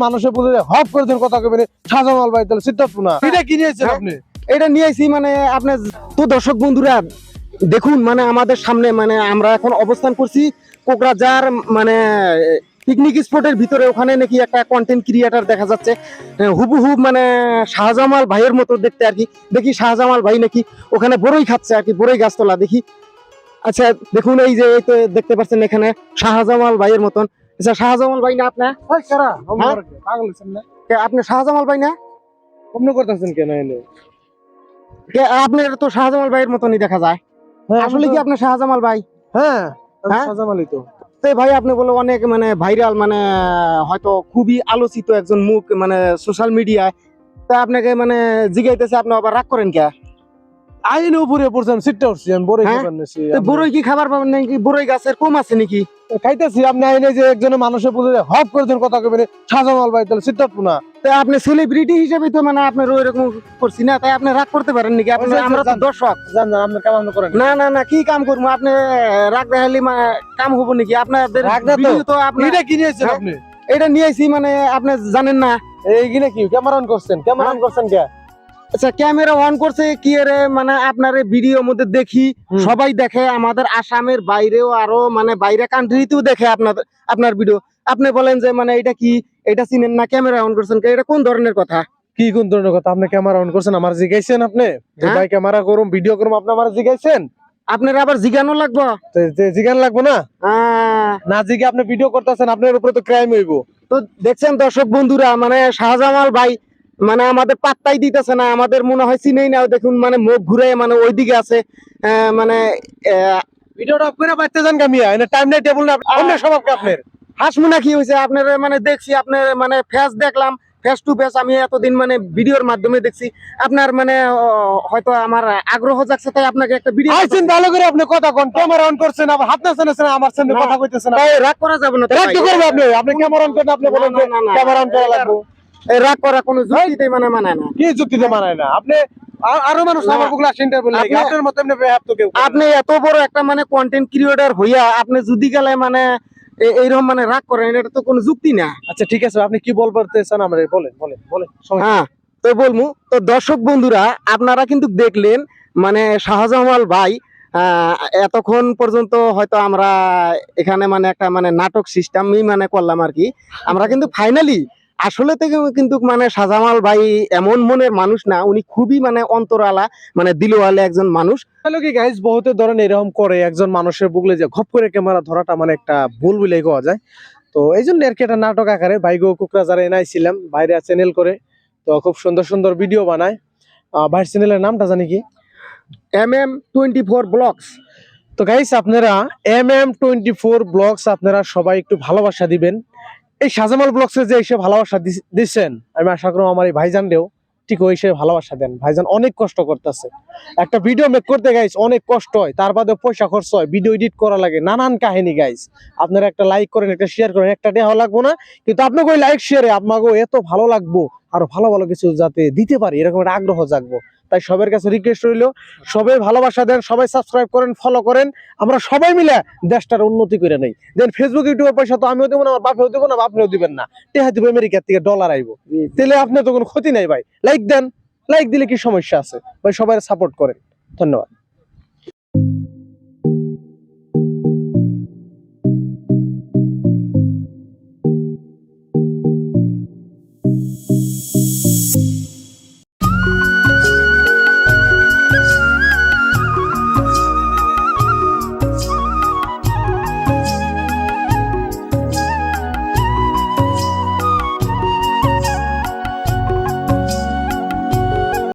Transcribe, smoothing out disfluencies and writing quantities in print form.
মানুষের হপ করেছেন কথা কবেন শাহজামাল ভাই তাহলে সিদ্ধার্থ না এটা কি নিয়েছেন আপনি? এটা নিয়েছি মানে আপনার তো দর্শক বন্ধুরা দেখুন মানে আমাদের সামনে মানে আমরা এখন অবস্থান করছি কোকরাঝার মানে পিকনিক স্পটের ভিতরে। ওখানে নাকি একটা কন্টেন্ট ক্রিয়েটর দেখা যাচ্ছে হুবহু মানে শাহজামাল ভাইয়ের মতো দেখতে আর কি। দেখি শাহজামাল ভাই নাকি ওখানে বড়ই খাচ্ছে আর কি, বড়ই গাছতলা দেখি। আচ্ছা দেখুন এই যে এই তো দেখতে পাচ্ছেন এখানে শাহজামাল ভাইয়ের মতন। আচ্ছা শাহজামাল ভাই না আপনার? আপনি শাহজামাল ভাই না? অন্য করতেছেন কেন এনে? আপনার তো শাহজামাল ভাইয়ের মতনই দেখা যায়। আসলে কি আপনি শাহজামাল ভাই? হ্যাঁ শাহজামালই তো। ভাই আপনি বলে অনেক মানে ভাইরাল মানে হয়তো খুবই আলোচিত একজন মুখ মানে সোশ্যাল মিডিয়ায়। তা আপনাকে মানে জিগাইতেছে, আপনি আবার রাগ করেন কে? আইনে উপরে পড়ছেন সিটটা উঠছি আমি বড়ই খাবার নিছি। বড়ই কি খাবার পাবেন নাকি? বড়ই গাছের কম আছে নাকি? খাইতেছি আপনি আইনে যে একজনের মানুষের প্রতি হপ করেছেন কথা কবেন শাহজামাল ভাই তাহলে সিদ্ধার্থ না। তাই আপনি সেলিব্রিটি হিসেবে তো মানে আপনার ওইরকম করছি না, তাই আপনি রাগ করতে পারেন নাকি? আপনি আমরা তো দর্শক। জান আপনি কাম করেন না না না কি কাম করবো? আপনি রাগ দেখালি কাম হবো নাকি? আপনাদের ভিডিও তো আপনি এটা কি নিয়েছেন আপনি? এটা নিয়েছি মানে আপনি জানেন না এই কিনা কি ক্যামেরা অন করছেন? ক্যামেরা অন করছেন কে? আচ্ছা ক্যামেরা অন করছে কি রে মানে আপনার ভিডিওর মধ্যে দেখি সবাই দেখে, আমাদের আসামের বাইরেও আরো মানে বাইরে কান্ট্রিতেও দেখে আপনার ভিডিও। আপনি বলেন যে মানে এটা কি, এটা চিনেন না, ক্যামেরা অন করছেন, এটা কোন ধরনের কথা? কি কোন ধরনের কথা? আপনি ক্যামেরা অন করছেন আমার জিগাইছেন? আপনি ভাই ক্যামেরা করুম ভিডিও করুম আপনি আমার জিগাইছেন? আপনার আবার জিগানো লাগবো? জিগান লাগবো না? না জিগে আপনি ভিডিও করতেছেন, আপনার উপরে তো ক্রাইম হইব। তো দেখছেন দর্শক বন্ধুরা মানে শাহজামাল ভাই মানে আমাদের পাত্তাই দিতেছে না, আমাদের মনে হয় চিনেই না। দেখুন মানে মুখ ঘুরে মানে ওইদিকে আছে মানে ভিডিওটা অফ করে বাইতে যান কামিয়া এনে টাইম নাই টেবল না অন্য স্বভাবকে আপনার হাসমুনা কি হয়েছে আপনার মানে দেখছি আপনার মানে ফেস দেখলাম ফেস টু ফেস, আমি এতদিন মানে ভিডিওর মাধ্যমে দেখছি আপনার মানে হয়তো আমার আগ্রহ জাগছে তাই আপনাকে একটা ভিডিও আইছেন ভালো করে আপনি কথা কোন ক্যামেরা অন করছেন আবার হাত নাচাছেন আমার সামনে কথা কইতেছেন তাই রাগ করা যাবে না। রাগ করবে আপনি ক্যামেরা অন করেন আপনি বলেন যে ক্যামেরা অন করা লাগবে। এই রাগ করা কোনো যুক্তিতে মানে মানায় না। কি যুক্তিতে মানায় না? আপনি আরো মানুষ আমার বুকলা ইন্টারভিউ লাগে আপনার মত এমনি বেহাব তো কেউ। আপনি এত বড় একটা মানে কন্টেন্ট ক্রিয়েটর হইয়া আপনি যদি গেলে মানে এইরকম মানে রাগ করেন, এটা তো কোনো যুক্তি না। আচ্ছা ঠিক আছে আপনি কি বলতে চান আমরা বলেন বলেন বলেন। হ্যাঁ তো বলবো তো দর্শক বন্ধুরা আপনারা কিন্তু দেখলেন মানে শাহজামাল ভাই এতক্ষণ পর্যন্ত হয়তো আমরা এখানে মানে একটা মানে নাটক সিস্টেমই মানে করলাম আর কি। আমরা কিন্তু ফাইনালি আসলে থেকে কিন্তু মানে শাহজামাল ভাই এমন মনের মানুষ না, উনি খুবই মানে অন্তরালা মানে দিলওয়ালা একজন মানুষ। হ্যালো কি গাইস, বহুতের ধরেন এরকম করে একজন মানুষের বুকলে যে ঘপ করে ক্যামেরা ধরাটা মানে একটা ভুল বলেই কোয়া যায়। তো এই জন্য আর কি একটা নাটক আকারে ভাইগো কোকরাঝারে এনাইছিলাম বাইরে চ্যানেল করে। তো খুব সুন্দর সুন্দর ভিডিও বানায়। ভাইয়ের চ্যানেলের নামটা জানি কি? MM24 blogs. তো গাইস আপনারা MM24 ব্লগস আপনারা সবাই একটু ভালোবাসা দিবেন। এই শাহজামাল ব্লগসে যে এসে ভালোবাসা দিচ্ছেন আমি আশা করি আমার এই ভাইজানরেও ঠিক ওই সে ভালোবাসা দেন। ভাইজান অনেক কষ্ট করতেছে, একটা ভিডিও মেক করতে গাইস অনেক কষ্ট হয়, তার বাদে পয়সা খরচ হয়, ভিডিও এডিট করা লাগে, নানান কাহিনী গাইস। আপনারা একটা লাইক করেন, একটা শেয়ার করেন, একটা দেওয়া লাগবো না কিন্তু আপনাকে ওই লাইক শেয়ারে আপনাকে এত ভালো লাগবো আরো ভালো ভালো কিছু যাতে দিতে পারি এরকম একটা আগ্রহ জাগবো। তাই সবার কাছে রিকোয়েস্ট রইল সবাই ভালোবাসা দেন, সবাই সাবস্ক্রাইব করেন, ফলো করেন, আমরা সবাই মিলে দেশটার উন্নতি করে নেই। দেন ফেসবুক ইউটিউবের পয়সা তো আমিও দেবো না, আমার বাপেও দেবো না, বাপেও দিবেন না, টেহা দিব আমেরিকার থেকে ডলার আইব, তাহলে আপনার তো কোনো ক্ষতি নাই ভাই। লাইক দেন, লাইক দিলে কি সমস্যা আছে ভাই? সবাই সাপোর্ট করেন, ধন্যবাদ।